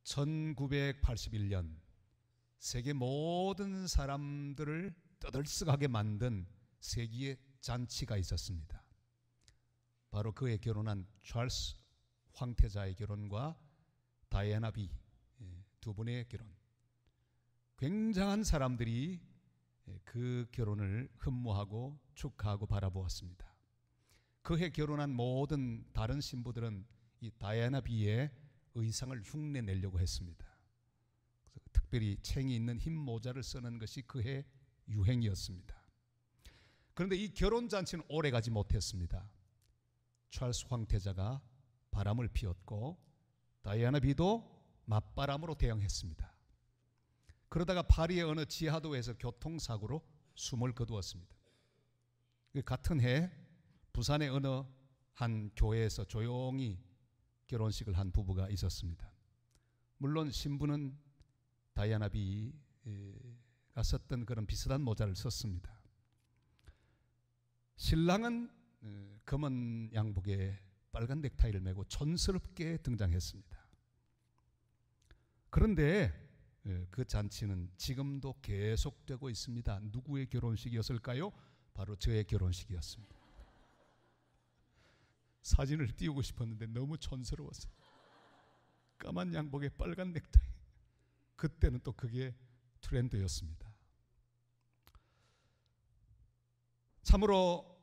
1981년 세계 모든 사람들을 떠들썩하게 만든 세기의 잔치가 있었습니다. 바로 그의 결혼한 찰스 황태자의 결혼과 다이애나 비 두 분의 결혼. 굉장한 사람들이 그 결혼을 흠모하고 축하하고 바라보았습니다. 그해 결혼한 모든 다른 신부들은 이 다이애나 비의 의상을 흉내 내려고 했습니다. 그래서 특별히 챙이 있는 흰 모자를 쓰는 것이 그해 유행이었습니다. 그런데 이 결혼잔치는 오래가지 못했습니다. 찰스 황태자가 바람을 피웠고 다이애나 비도 맞바람으로 대응했습니다. 그러다가 파리의 어느 지하도에서 교통사고로 숨을 거두었습니다. 같은 해 부산의 어느 한 교회에서 조용히 결혼식을 한 부부가 있었습니다. 물론 신부는 다이애나 비가 썼던 그런 비슷한 모자를 썼습니다. 신랑은 검은 양복에 빨간 넥타이를 메고 촌스럽게 등장했습니다. 그런데 그 잔치는 지금도 계속되고 있습니다. 누구의 결혼식이었을까요? 바로 저의 결혼식이었습니다. 사진을 띄우고 싶었는데 너무 촌스러웠어요. 까만 양복에 빨간 넥타이. 그때는 또 그게 트렌드였습니다. 참으로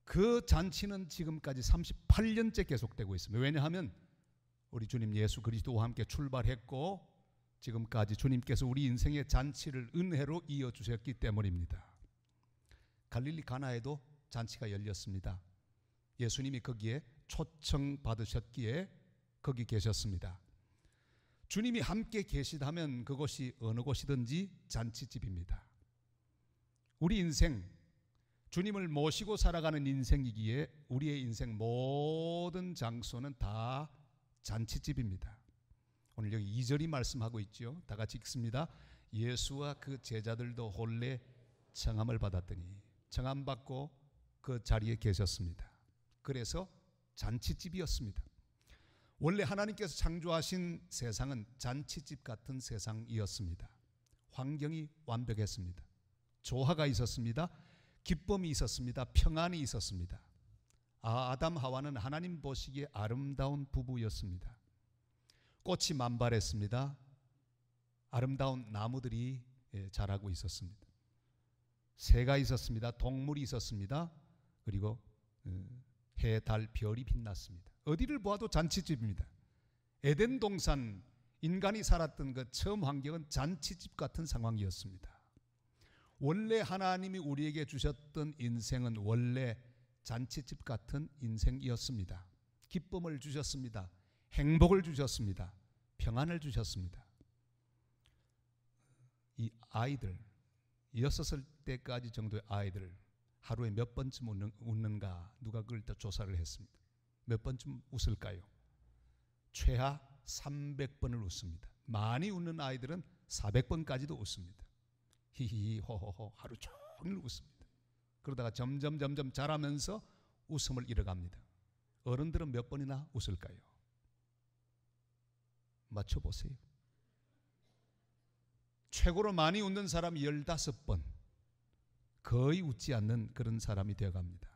그 잔치는 지금까지 38년째 계속되고 있습니다. 왜냐하면 우리 주님 예수 그리스도와 함께 출발했고 지금까지 주님께서 우리 인생의 잔치를 은혜로 이어주셨기 때문입니다. 갈릴리 가나에도 잔치가 열렸습니다. 예수님이 거기에 초청받으셨기에 거기 계셨습니다. 주님이 함께 계시다면 그곳이 어느 곳이든지 잔치집입니다. 우리 인생, 주님을 모시고 살아가는 인생이기에 우리의 인생 모든 장소는 다 잔치집입니다. 오늘 여기 2절이 말씀하고 있죠. 다 같이 읽습니다. 예수와 그 제자들도 본래 청함을 받았더니 청함받고 그 자리에 계셨습니다. 그래서 잔치집이었습니다. 원래 하나님께서 창조하신 세상은 잔치집 같은 세상이었습니다. 환경이 완벽했습니다. 조화가 있었습니다. 기쁨이 있었습니다. 평안이 있었습니다. 아담 하와는 하나님 보시기에 아름다운 부부였습니다. 꽃이 만발했습니다. 아름다운 나무들이 자라고 있었습니다. 새가 있었습니다. 동물이 있었습니다. 그리고 해, 달, 별이 빛났습니다. 어디를 보아도 잔치집입니다. 에덴 동산, 인간이 살았던 그 처음 환경은 잔치집 같은 상황이었습니다. 원래 하나님이 우리에게 주셨던 인생은 원래 잔치집 같은 인생이었습니다. 기쁨을 주셨습니다. 행복을 주셨습니다. 평안을 주셨습니다. 이 아이들, 6살 때까지 정도의 아이들 하루에 몇 번쯤 웃는가 누가 그걸 또 조사를 했습니다. 몇 번쯤 웃을까요? 최하 300번을 웃습니다. 많이 웃는 아이들은 400번까지도 웃습니다. 히히히 호호호 하루 종일 웃습니다. 그러다가 점점 자라면서 웃음을 잃어갑니다. 어른들은 몇 번이나 웃을까요? 맞춰보세요. 최고로 많이 웃는 사람이 15번, 거의 웃지 않는 그런 사람이 되어갑니다.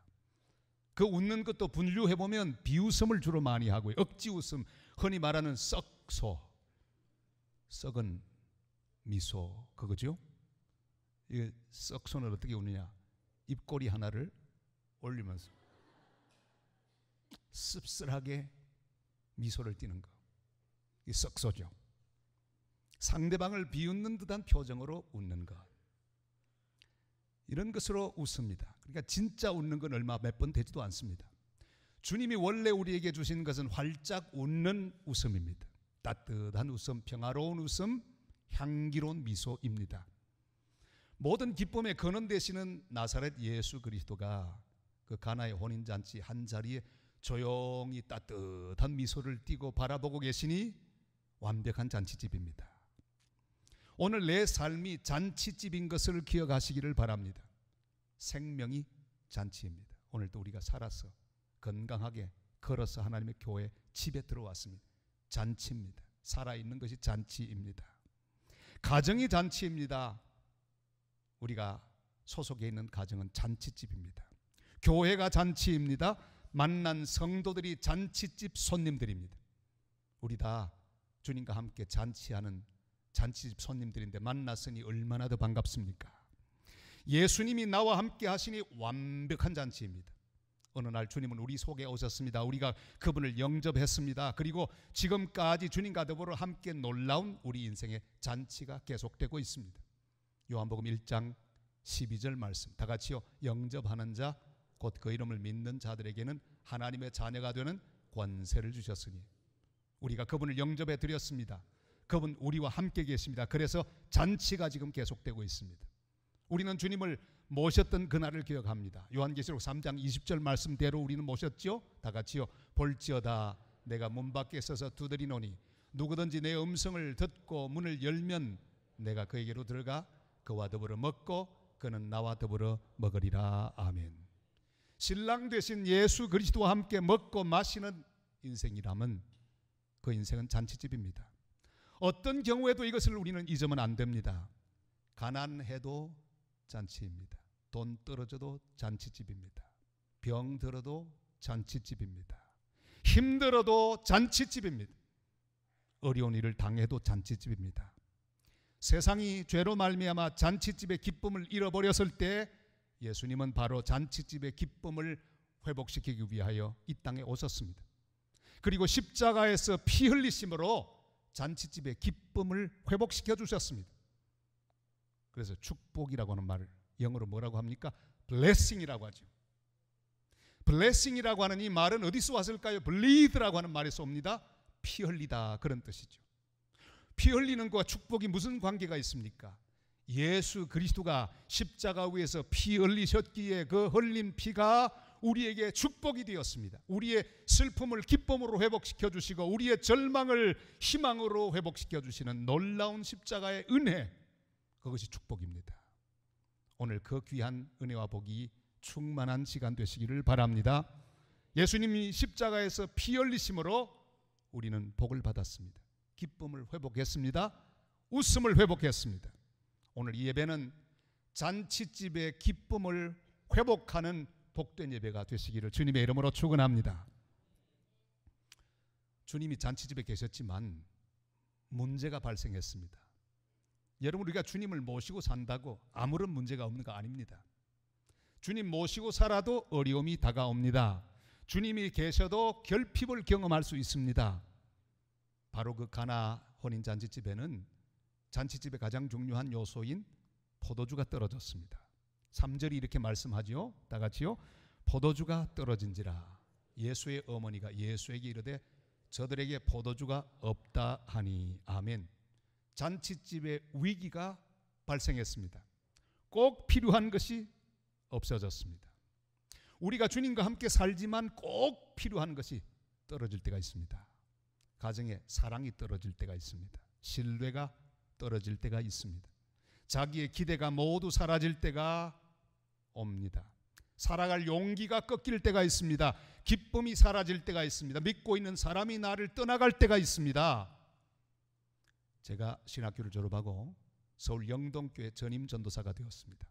그 웃는 것도 분류해보면 비웃음을 주로 많이 하고요. 억지 웃음, 흔히 말하는 썩소, 썩은 미소, 그거죠? 이 썩소는 어떻게 웃느냐? 입꼬리 하나를 올리면서 씁쓸하게 미소를 띠는 거, 이 썩소죠. 상대방을 비웃는 듯한 표정으로 웃는 것, 이런 것으로 웃습니다. 그러니까 진짜 웃는 건 얼마 몇 번 되지도 않습니다. 주님이 원래 우리에게 주신 것은 활짝 웃는 웃음입니다. 따뜻한 웃음, 평화로운 웃음, 향기로운 미소입니다. 모든 기쁨의 근원 되시는 나사렛 예수 그리스도가 그 가나의 혼인잔치 한자리에 조용히 따뜻한 미소를 띠고 바라보고 계시니 완벽한 잔치집입니다. 오늘 내 삶이 잔치집인 것을 기억하시기를 바랍니다. 생명이 잔치입니다. 오늘도 우리가 살아서 건강하게 걸어서 하나님의 교회 집에 들어왔습니다. 잔치입니다. 살아있는 것이 잔치입니다. 가정이 잔치입니다. 우리가 소속해 있는 가정은 잔치집입니다. 교회가 잔치입니다. 만난 성도들이 잔치집 손님들입니다. 우리 다 주님과 함께 잔치하는 잔치집 손님들인데 만났으니 얼마나 더 반갑습니까? 예수님이 나와 함께 하시니 완벽한 잔치입니다. 어느 날 주님은 우리 속에 오셨습니다. 우리가 그분을 영접했습니다. 그리고 지금까지 주님과 더불어 함께 놀라운 우리 인생의 잔치가 계속되고 있습니다. 요한복음 1장 12절 말씀, 다 같이요. 영접하는 자 곧 그 이름을 믿는 자들에게는 하나님의 자녀가 되는 권세를 주셨으니, 우리가 그분을 영접해 드렸습니다. 그분 우리와 함께 계십니다. 그래서 잔치가 지금 계속되고 있습니다. 우리는 주님을 모셨던 그날을 기억합니다. 요한계시록 3장 20절 말씀대로 우리는 모셨죠. 다 같이요. 볼지어다 내가 문 밖에 서서 두드리노니 누구든지 내 음성을 듣고 문을 열면 내가 그에게로 들어가 그와 더불어 먹고 그는 나와 더불어 먹으리라. 아멘. 신랑 되신 예수 그리스도와 함께 먹고 마시는 인생이라면 그 인생은 잔치집입니다. 어떤 경우에도 이것을 우리는 잊으면 안 됩니다. 가난해도 잔치입니다. 돈 떨어져도 잔치집입니다. 병 들어도 잔치집입니다. 힘들어도 잔치집입니다. 어려운 일을 당해도 잔치집입니다. 세상이 죄로 말미암아 잔치집의 기쁨을 잃어버렸을 때 예수님은 바로 잔치집의 기쁨을 회복시키기 위하여 이 땅에 오셨습니다. 그리고 십자가에서 피 흘리심으로 잔치집의 기쁨을 회복시켜 주셨습니다. 그래서 축복이라고 하는 말을 영어로 뭐라고 합니까? blessing이라고 하죠. blessing이라고 하는 이 말은 어디서 왔을까요? bleed라고 하는 말에서 옵니다. 피 흘리다, 그런 뜻이죠. 피 흘리는 것과 축복이 무슨 관계가 있습니까? 예수 그리스도가 십자가 위에서 피 흘리셨기에 그 흘린 피가 우리에게 축복이 되었습니다. 우리의 슬픔을 기쁨으로 회복시켜 주시고 우리의 절망을 희망으로 회복시켜 주시는 놀라운 십자가의 은혜, 그것이 축복입니다. 오늘 그 귀한 은혜와 복이 충만한 시간 되시기를 바랍니다. 예수님이 십자가에서 피 흘리심으로 우리는 복을 받았습니다. 기쁨을 회복했습니다. 웃음을 회복했습니다. 오늘 이 예배는 잔치집의 기쁨을 회복하는 복된 예배가 되시기를 주님의 이름으로 축원합니다. 주님이 잔치집에 계셨지만 문제가 발생했습니다. 여러분, 우리가 주님을 모시고 산다고 아무런 문제가 없는 거 아닙니다. 주님 모시고 살아도 어려움이 다가옵니다. 주님이 계셔도 결핍을 경험할 수 있습니다. 바로 그 가나 혼인잔치집에는 잔치집의 가장 중요한 요소인 포도주가 떨어졌습니다. 3절이 이렇게 말씀하지요. 다 같이요. 포도주가 떨어진지라 예수의 어머니가 예수에게 이르되 저들에게 포도주가 없다 하니. 아멘. 잔치집의 위기가 발생했습니다. 꼭 필요한 것이 없어졌습니다. 우리가 주님과 함께 살지만 꼭 필요한 것이 떨어질 때가 있습니다. 가정에 사랑이 떨어질 때가 있습니다. 신뢰가 떨어질 때가 있습니다. 자기의 기대가 모두 사라질 때가 옵니다. 살아갈 용기가 꺾일 때가 있습니다. 기쁨이 사라질 때가 있습니다. 믿고 있는 사람이 나를 떠나갈 때가 있습니다. 제가 신학교를 졸업하고 서울 영동교회 전임 전도사가 되었습니다.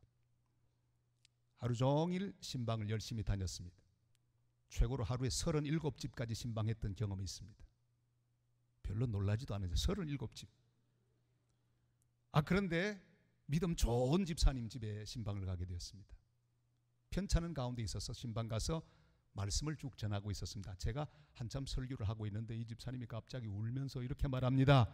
하루 종일 신방을 열심히 다녔습니다. 최고로 하루에 37집까지 신방했던 경험이 있습니다. 별로 놀라지도 않아요. 37집. 그런데 믿음 좋은 집사님 집에 신방을 가게 되었습니다. 편찮은 가운데 있어서 신방 가서 말씀을 쭉 전하고 있었습니다. 제가 한참 설교를 하고 있는데 이 집사님이 갑자기 울면서 이렇게 말합니다.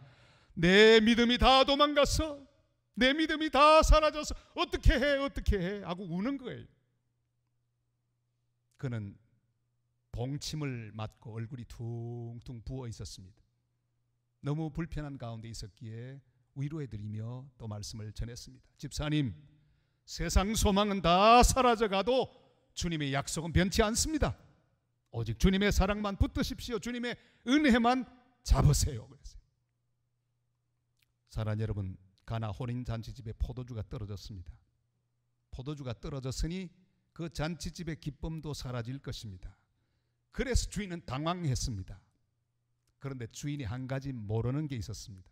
내 믿음이 다 도망갔어. 내 믿음이 다 사라져서 어떻게 해 하고 우는 거예요. 그는 봉침을 맞고 얼굴이 퉁퉁 부어 있었습니다. 너무 불편한 가운데 있었기에 위로해드리며 또 말씀을 전했습니다. 집사님, 세상 소망은 다 사라져가도 주님의 약속은 변치 않습니다. 오직 주님의 사랑만 붙드십시오. 주님의 은혜만 잡으세요. 그랬어요. 사랑하는 여러분, 가나 혼인잔치집에 포도주가 떨어졌습니다. 포도주가 떨어졌으니 그 잔치집의 기쁨도 사라질 것입니다. 그래서 주인은 당황했습니다. 그런데 주인이 한 가지 모르는 게 있었습니다.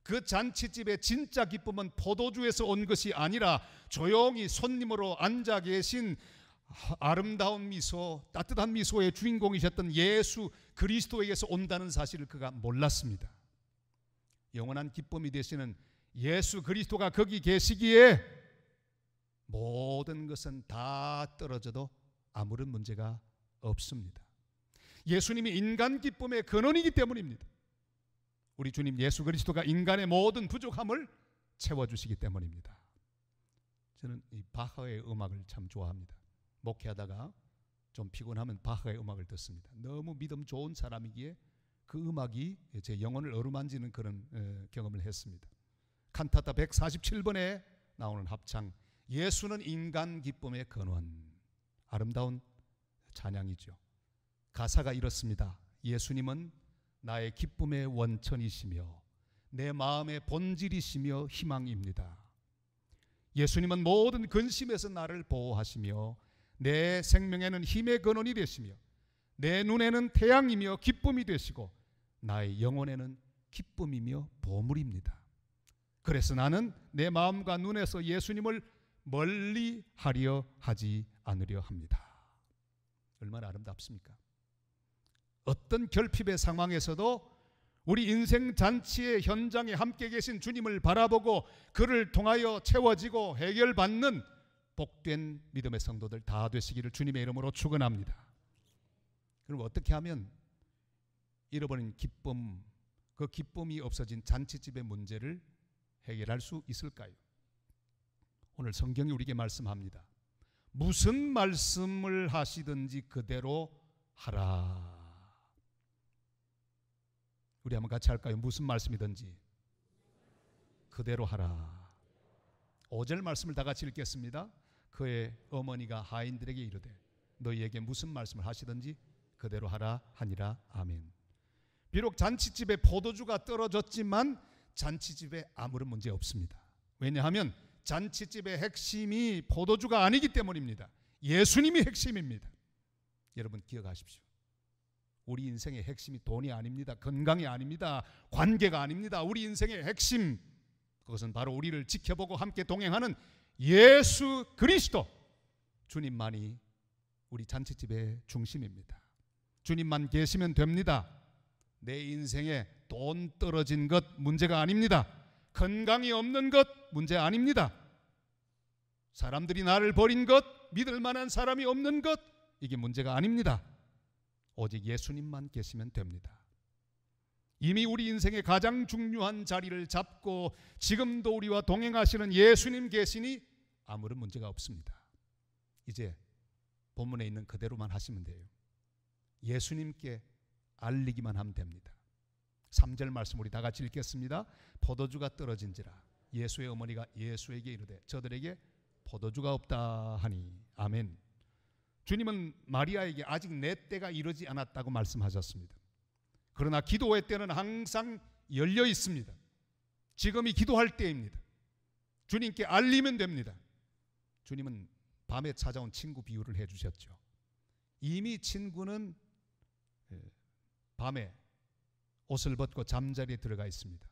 그 잔치집의 진짜 기쁨은 포도주에서 온 것이 아니라 조용히 손님으로 앉아 계신 아름다운 미소, 따뜻한 미소의 주인공이셨던 예수 그리스도에게서 온다는 사실을 그가 몰랐습니다. 영원한 기쁨이 되시는 예수 그리스도가 거기 계시기에 모든 것은 다 떨어져도 아무런 문제가 없습니다. 예수님이 인간 기쁨의 근원이기 때문입니다. 우리 주님 예수 그리스도가 인간의 모든 부족함을 채워주시기 때문입니다. 저는 이 바흐의 음악을 참 좋아합니다. 목회하다가 좀 피곤하면 바흐의 음악을 듣습니다. 너무 믿음 좋은 사람이기에 그 음악이 제 영혼을 어루만지는 그런 경험을 했습니다. 칸타타 147번에 나오는 합창 예수는 인간 기쁨의 근원, 아름다운 찬양이죠. 가사가 이렇습니다. 예수님은 나의 기쁨의 원천이시며 내 마음의 본질이시며 희망입니다. 예수님은 모든 근심에서 나를 보호하시며 내 생명에는 힘의 근원이 되시며 내 눈에는 태양이며 기쁨이 되시고 나의 영혼에는 기쁨이며 보물입니다. 그래서 나는 내 마음과 눈에서 예수님을 멀리 하려 하지 않으려 합니다. 얼마나 아름답습니까? 어떤 결핍의 상황에서도 우리 인생 잔치의 현장에 함께 계신 주님을 바라보고 그를 통하여 채워지고 해결받는 복된 믿음의 성도들 다 되시기를 주님의 이름으로 축원합니다. 그럼 어떻게 하면 잃어버린 기쁨, 그 기쁨이 없어진 잔치집의 문제를 해결할 수 있을까요? 오늘 성경이 우리에게 말씀합니다. 무슨 말씀을 하시든지 그대로 하라. 우리 한번 같이 할까요? 무슨 말씀이든지 그대로 하라. 5절 말씀을 다 같이 읽겠습니다. 그의 어머니가 하인들에게 이르되 너희에게 무슨 말씀을 하시든지 그대로 하라 하니라. 아멘. 비록 잔치집에 포도주가 떨어졌지만 잔치집에 아무런 문제 없습니다. 왜냐하면 잔치집의 핵심이 포도주가 아니기 때문입니다. 예수님이 핵심입니다. 여러분 기억하십시오. 우리 인생의 핵심이 돈이 아닙니다. 건강이 아닙니다. 관계가 아닙니다. 우리 인생의 핵심, 그것은 바로 우리를 지켜보고 함께 동행하는 예수 그리스도, 주님만이 우리 잔치집의 중심입니다. 주님만 계시면 됩니다. 내 인생에 돈 떨어진 것 문제가 아닙니다. 건강이 없는 것 문제 아닙니다. 사람들이 나를 버린 것, 믿을 만한 사람이 없는 것, 이게 문제가 아닙니다. 오직 예수님만 계시면 됩니다. 이미 우리 인생의 가장 중요한 자리를 잡고 지금도 우리와 동행하시는 예수님 계시니 아무런 문제가 없습니다. 이제 본문에 있는 그대로만 하시면 돼요. 예수님께 알리기만 하면 됩니다. 3절 말씀 우리 다 같이 읽겠습니다. 포도주가 떨어진지라 예수의 어머니가 예수에게 이르되 저들에게 포도주가 없다 하니. 아멘. 주님은 마리아에게 아직 내 때가 이르지 않았다고 말씀하셨습니다. 그러나 기도의 때는 항상 열려 있습니다. 지금이 기도할 때입니다. 주님께 알리면 됩니다. 주님은 밤에 찾아온 친구 비유를 해주셨죠. 이미 친구는 밤에 옷을 벗고 잠자리에 들어가 있습니다.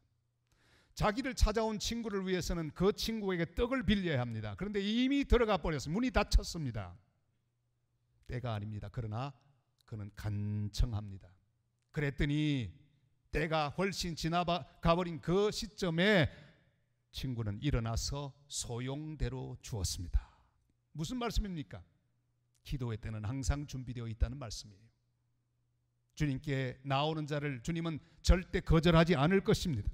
자기를 찾아온 친구를 위해서는 그 친구에게 떡을 빌려야 합니다. 그런데 이미 들어가 버렸습니다. 문이 닫혔습니다. 때가 아닙니다. 그러나 그는 간청합니다. 그랬더니 때가 훨씬 지나가버린 그 시점에 친구는 일어나서 소용대로 주었습니다. 무슨 말씀입니까? 기도의 때는 항상 준비되어 있다는 말씀이에요. 주님께 나오는 자를 주님은 절대 거절하지 않을 것입니다.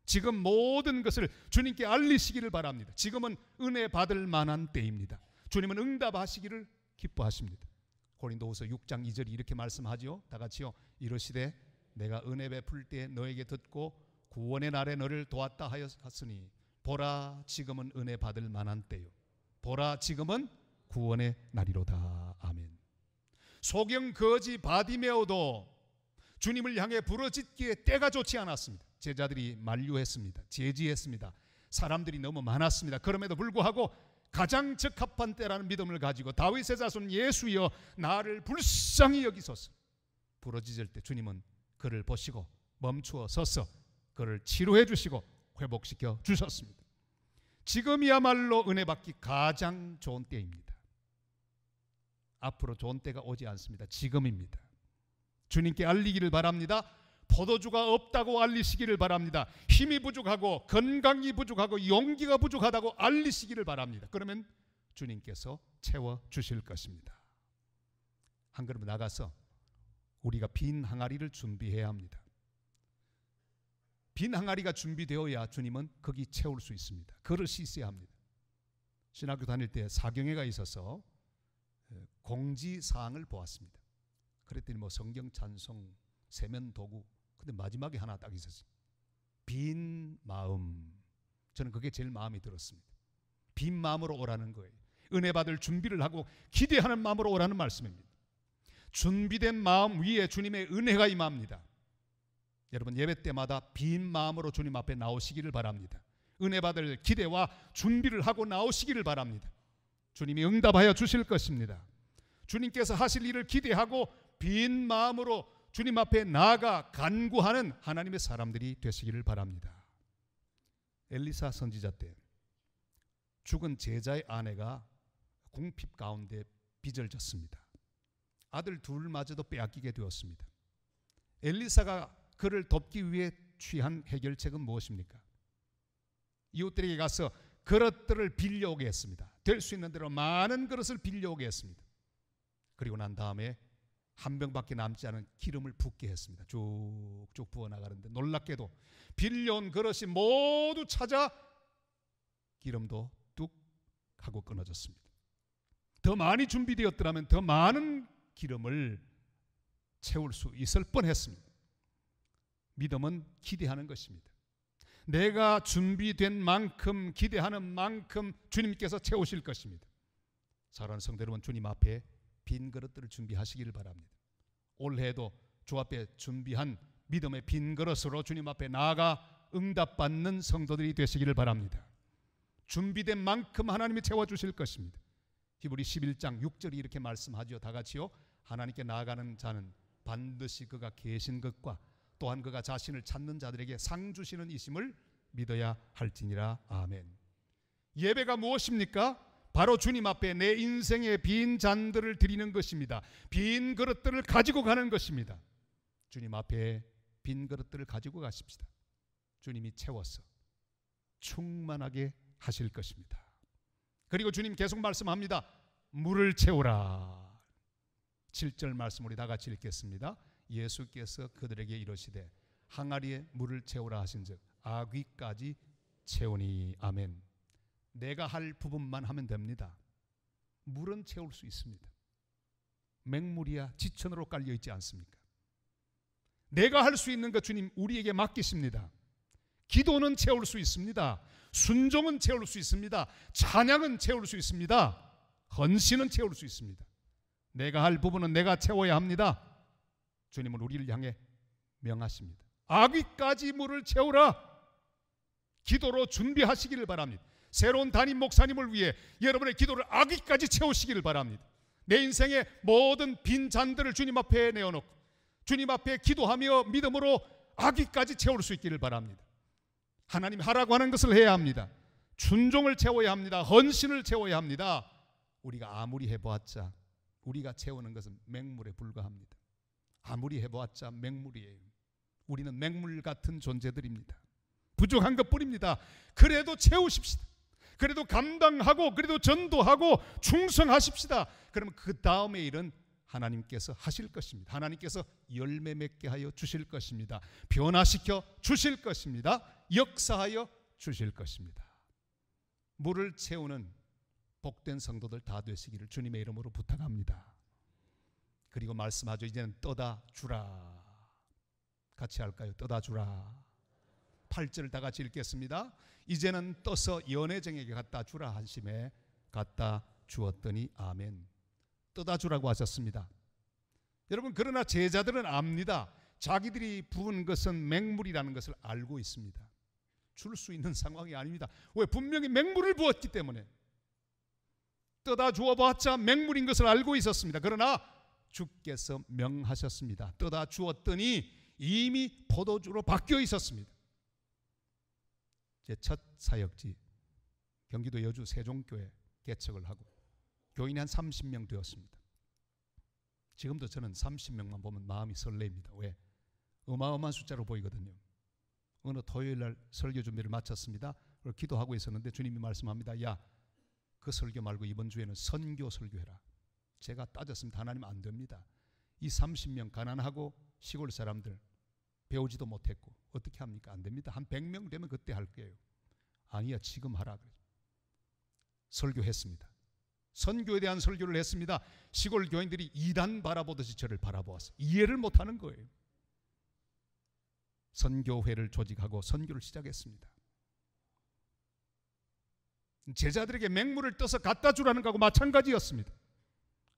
지금 모든 것을 주님께 알리시기를 바랍니다. 지금은 은혜 받을 만한 때입니다. 주님은 응답하시기를 기뻐하십니다. 고린도후서 6장 2절이 이렇게 말씀하지요. 다 같이요. 이르시되 내가 은혜 베풀 때 너에게 듣고 구원의 날에 너를 도왔다 하였으니 보라 지금은 은혜 받을 만한 때요. 보라 지금은 구원의 날이로다. 아멘. 소경 거지 바디메오도 주님을 향해 부르짖기에 때가 좋지 않았습니다. 제자들이 만류했습니다. 제지했습니다. 사람들이 너무 많았습니다. 그럼에도 불구하고 가장 적합한 때라는 믿음을 가지고 다윗의 자손 예수여 나를 불쌍히 여기소서 부르짖을 때 주님은 그를 보시고 멈추어 서서 그를 치료해 주시고 회복시켜 주셨습니다. 지금이야말로 은혜 받기 가장 좋은 때입니다. 앞으로 좋은 때가 오지 않습니다. 지금입니다. 주님께 알리기를 바랍니다. 포도주가 없다고 알리시기를 바랍니다. 힘이 부족하고 건강이 부족하고 용기가 부족하다고 알리시기를 바랍니다. 그러면 주님께서 채워주실 것입니다. 한 걸음 나가서 우리가 빈 항아리를 준비해야 합니다. 빈 항아리가 준비되어야 주님은 거기 채울 수 있습니다. 그릇이 있어야 합니다. 신학교 다닐 때 사경회가 있어서 공지사항을 보았습니다. 그랬더니 성경 찬송, 세면 도구, 근데 마지막에 하나 딱 있었어요. 빈 마음. 저는 그게 제일 마음이 들었습니다. 빈 마음으로 오라는 거예요. 은혜 받을 준비를 하고 기대하는 마음으로 오라는 말씀입니다. 준비된 마음 위에 주님의 은혜가 임합니다. 여러분 예배 때마다 빈 마음으로 주님 앞에 나오시기를 바랍니다. 은혜 받을 기대와 준비를 하고 나오시기를 바랍니다. 주님이 응답하여 주실 것입니다. 주님께서 하실 일을 기대하고 빈 마음으로 주님 앞에 나아가 간구하는 하나님의 사람들이 되시기를 바랍니다. 엘리사 선지자 때 죽은 제자의 아내가 궁핍 가운데 빚을졌습니다. 아들 둘마저도 빼앗기게 되었습니다. 엘리사가 그를 돕기 위해 취한 해결책은 무엇입니까? 이웃들에게 가서 그릇들을 빌려오게 했습니다. 될 수 있는 대로 많은 그릇을 빌려오게 했습니다. 그리고 난 다음에 한 병밖에 남지 않은 기름을 붓게 했습니다. 쭉쭉 부어나가는데 놀랍게도 빌려온 그릇이 모두 찾아 기름도 뚝 하고 끊어졌습니다. 더 많이 준비되었더라면 더 많은 기름을 채울 수 있을 뻔했습니다. 믿음은 기대하는 것입니다. 내가 준비된 만큼 기대하는 만큼 주님께서 채우실 것입니다. 사랑하는 성도 여러분, 주님 앞에 빈 그릇들을 준비하시기를 바랍니다. 올해도 주 앞에 준비한 믿음의 빈 그릇으로 주님 앞에 나아가 응답받는 성도들이 되시기를 바랍니다. 준비된 만큼 하나님이 채워주실 것입니다. 히브리 11장 6절이 이렇게 말씀하죠. 다 같이요. 하나님께 나아가는 자는 반드시 그가 계신 것과 또한 그가 자신을 찾는 자들에게 상 주시는 이심을 믿어야 할지니라. 아멘. 예배가 무엇입니까? 바로 주님 앞에 내 인생의 빈 잔들을 드리는 것입니다. 빈 그릇들을 가지고 가는 것입니다. 주님 앞에 빈 그릇들을 가지고 가십시다. 주님이 채워서 충만하게 하실 것입니다. 그리고 주님 계속 말씀합니다. 물을 채우라. 7절 말씀 우리 다 같이 읽겠습니다. 예수께서 그들에게 이르시되 항아리에 물을 채우라 하신즉 아귀까지 채우니. 아멘. 내가 할 부분만 하면 됩니다. 물은 채울 수 있습니다. 맹물이야 지천으로 깔려 있지 않습니까? 내가 할 수 있는 것 주님 우리에게 맡기십니다. 기도는 채울 수 있습니다. 순종은 채울 수 있습니다. 찬양은 채울 수 있습니다. 헌신은 채울 수 있습니다. 내가 할 부분은 내가 채워야 합니다. 주님은 우리를 향해 명하십니다. 아귀까지 물을 채우라. 기도로 준비하시기를 바랍니다. 새로운 담임 목사님을 위해 여러분의 기도를 아귀까지 채우시기를 바랍니다. 내 인생의 모든 빈 잔들을 주님 앞에 내어놓고 주님 앞에 기도하며 믿음으로 아귀까지 채울 수 있기를 바랍니다. 하나님 하라고 하는 것을 해야 합니다. 순종을 채워야 합니다. 헌신을 채워야 합니다. 우리가 아무리 해보았자 우리가 채우는 것은 맹물에 불과합니다. 아무리 해보았자 맹물이에요. 우리는 맹물 같은 존재들입니다. 부족한 것뿐입니다. 그래도 채우십시다. 그래도 감당하고 그래도 전도하고 충성하십시다. 그러면 그 다음의 일은 하나님께서 하실 것입니다. 하나님께서 열매 맺게 하여 주실 것입니다. 변화시켜 주실 것입니다. 역사하여 주실 것입니다. 물을 채우는 복된 성도들 다 되시기를 주님의 이름으로 부탁합니다. 그리고 말씀하죠. 이제는 떠다 주라. 같이 할까요? 떠다 주라. 8절 다 같이 읽겠습니다. 이제는 떠서 연회장에게 갖다 주라 하심에 갖다 주었더니. 아멘. 떠다 주라고 하셨습니다. 여러분, 그러나 제자들은 압니다. 자기들이 부은 것은 맹물이라는 것을 알고 있습니다. 줄 수 있는 상황이 아닙니다. 왜? 분명히 맹물을 부었기 때문에. 떠다 주어봤자 맹물인 것을 알고 있었습니다. 그러나 주께서 명하셨습니다. 떠다 주었더니 이미 포도주로 바뀌어 있었습니다. 제 첫 사역지 경기도 여주 세종교회 개척을 하고 교인이 한 30명 되었습니다. 지금도 저는 30명만 보면 마음이 설레입니다. 왜? 어마어마한 숫자로 보이거든요. 어느 토요일 날 설교 준비를 마쳤습니다. 기도하고 있었는데 주님이 말씀합니다. 야, 그 설교 말고 이번 주에는 선교 설교해라. 제가 따졌습니다. 하나님 안 됩니다. 이 30명 가난하고 시골 사람들 배우지도 못했고 어떻게 합니까? 안 됩니다. 한 100명 되면 그때 할 거예요. 아니야, 지금 하라. 설교했습니다. 선교에 대한 설교를 했습니다. 시골 교인들이 이단 바라보듯이 저를 바라보았어요. 이해를 못하는 거예요. 선교회를 조직하고 선교를 시작했습니다. 제자들에게 맹물을 떠서 갖다 주라는 거하고 마찬가지였습니다.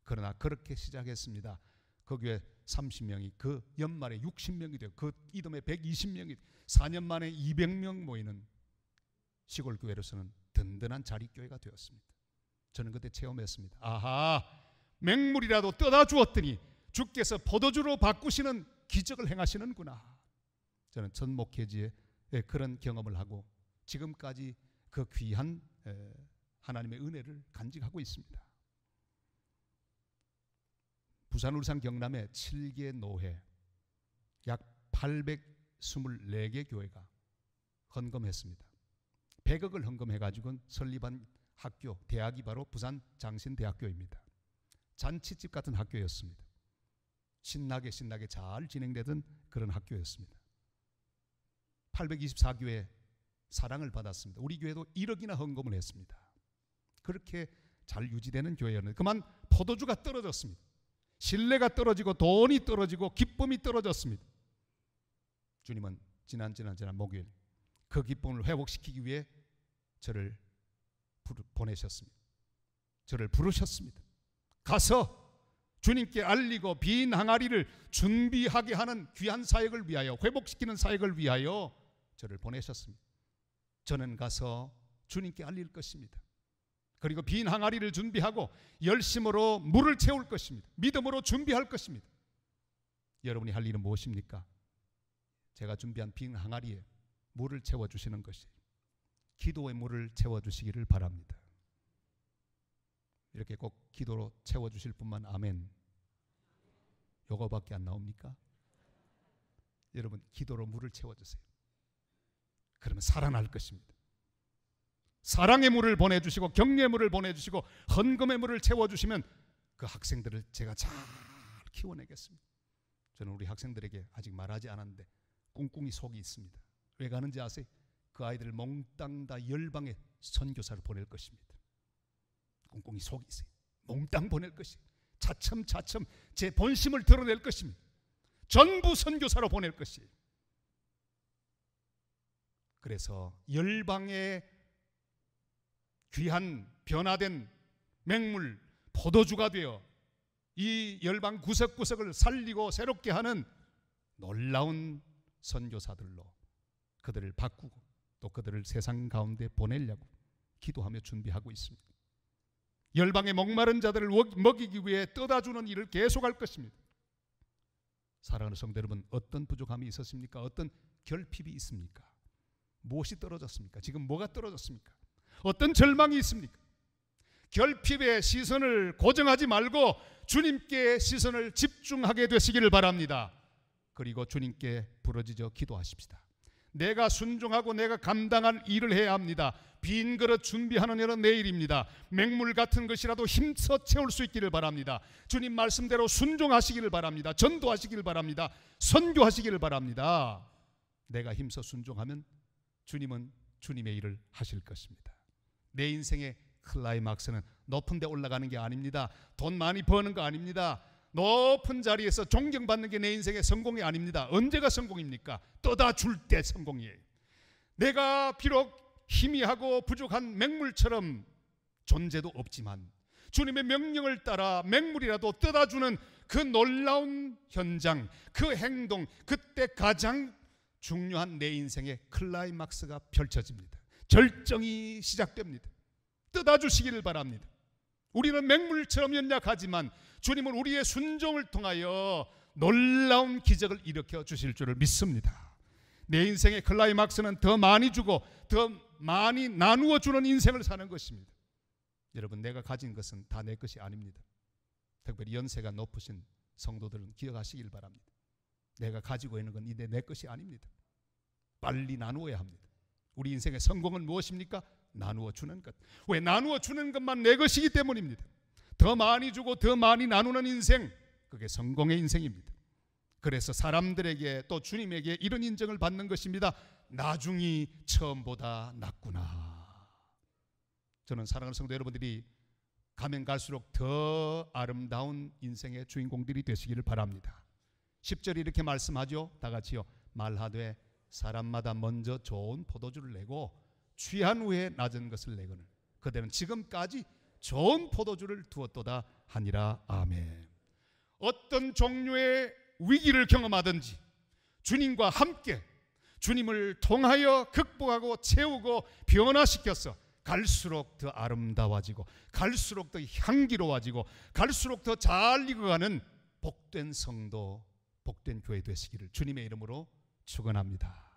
그러나 그렇게 시작했습니다. 그 교회 30명이 그 연말에 60명이 되고 그 이듬해 120명이 4년 만에 200명 모이는 시골 교회로서는 든든한 자립교회가 되었습니다. 저는 그때 체험했습니다. 아하, 맹물이라도 떠다 주었더니 주께서 포도주로 바꾸시는 기적을 행하시는구나. 저는 전 목회지에 그런 경험을 하고 지금까지 그 귀한 하나님의 은혜를 간직하고 있습니다. 부산, 울산, 경남의 7개 노회 약 824개 교회가 헌금했습니다. 100억을 헌금해가지고 설립한 학교, 대학이 바로 부산 장신대학교입니다. 잔치집 같은 학교였습니다. 신나게 잘 진행되던 그런 학교였습니다. 824교회 사랑을 받았습니다. 우리 교회도 1억이나 헌금을 했습니다. 그렇게 잘 유지되는 교회였는데 그만 포도주가 떨어졌습니다. 신뢰가 떨어지고 돈이 떨어지고 기쁨이 떨어졌습니다. 주님은 지난 목요일 그 기쁨을 회복시키기 위해 저를 보내셨습니다. 저를 부르셨습니다. 가서 주님께 알리고 빈 항아리를 준비하게 하는 귀한 사역을 위하여, 회복시키는 사역을 위하여 저를 보내셨습니다. 저는 가서 주님께 알릴 것입니다. 그리고 빈 항아리를 준비하고 열심으로 물을 채울 것입니다. 믿음으로 준비할 것입니다. 여러분이 할 일은 무엇입니까? 제가 준비한 빈 항아리에 물을 채워주시는 것이에요. 기도의 물을 채워주시기를 바랍니다. 이렇게 꼭 기도로 채워주실 분만 아멘. 요거밖에 안 나옵니까? 여러분, 기도로 물을 채워주세요. 그러면 살아날 것입니다. 사랑의 물을 보내주시고 격려의 물을 보내주시고 헌금의 물을 채워주시면 그 학생들을 제가 잘 키워내겠습니다. 저는 우리 학생들에게 아직 말하지 않았는데 꿍꿍이 속이 있습니다. 왜 가는지 아세요? 그 아이들을 몽땅 다 열방에 선교사를 보낼 것입니다. 꿍꿍이 속이 있어요. 몽땅 보낼 것이에요. 차츰 제 본심을 드러낼 것입니다. 전부 선교사로 보낼 것이에요. 그래서 열방의 귀한 변화된 맹물 포도주가 되어 이 열방 구석구석을 살리고 새롭게 하는 놀라운 선교사들로 그들을 바꾸고 또 그들을 세상 가운데 보내려고 기도하며 준비하고 있습니다. 열방의 목마른 자들을 먹이기 위해 떠다주는 일을 계속할 것입니다. 사랑하는 성도 여러분, 어떤 부족함이 있었습니까? 어떤 결핍이 있습니까? 무엇이 떨어졌습니까? 지금 뭐가 떨어졌습니까? 어떤 절망이 있습니까? 결핍의 시선을 고정하지 말고 주님께 시선을 집중하게 되시기를 바랍니다. 그리고 주님께 부르짖어 기도하십시다. 내가 순종하고 내가 감당할 일을 해야 합니다. 빈 그릇 준비하는 일은 내일입니다. 맹물 같은 것이라도 힘써 채울 수 있기를 바랍니다. 주님 말씀대로 순종하시기를 바랍니다. 전도하시기를 바랍니다. 선교하시기를 바랍니다. 내가 힘써 순종하면 주님은 주님의 일을 하실 것입니다. 내 인생의 클라이막스는 높은 데 올라가는 게 아닙니다. 돈 많이 버는 거 아닙니다. 높은 자리에서 존경받는 게 내 인생의 성공이 아닙니다. 언제가 성공입니까? 떠다 줄 때 성공이에요. 내가 비록 희미하고 부족한 맹물처럼 존재도 없지만 주님의 명령을 따라 맹물이라도 떠다 주는 그 놀라운 현장, 그 행동, 그때 가장 중요한 내 인생의 클라이막스가 펼쳐집니다. 절정이 시작됩니다. 떠다 주시기를 바랍니다. 우리는 맹물처럼 연약하지만 주님은 우리의 순종을 통하여 놀라운 기적을 일으켜 주실 줄을 믿습니다. 내 인생의 클라이막스는 더 많이 주고 더 많이 나누어 주는 인생을 사는 것입니다. 여러분, 내가 가진 것은 다 내 것이 아닙니다. 특별히 연세가 높으신 성도들은 기억하시길 바랍니다. 내가 가지고 있는 건 이제 내 것이 아닙니다. 빨리 나누어야 합니다. 우리 인생의 성공은 무엇입니까? 나누어 주는 것. 왜? 나누어 주는 것만 내 것이기 때문입니다. 더 많이 주고 더 많이 나누는 인생, 그게 성공의 인생입니다. 그래서 사람들에게 또 주님에게 이런 인정을 받는 것입니다. 나중이 처음보다 낫구나. 저는 사랑하는 성도 여러분들이 가면 갈수록 더 아름다운 인생의 주인공들이 되시기를 바랍니다. 10절이 이렇게 말씀하죠. 다 같이요. 말하되 사람마다 먼저 좋은 포도주를 내고 취한 후에 낮은 것을 내거늘 그대는 지금까지 좋은 포도주를 두었도다 하니라. 아멘. 어떤 종류의 위기를 경험하든지 주님과 함께 주님을 통하여 극복하고 채우고 변화시켜서 갈수록 더 아름다워지고 갈수록 더 향기로워지고 갈수록 더 잘 익어가는 복된 성도, 복된 교회 되시기를 주님의 이름으로 축원합니다.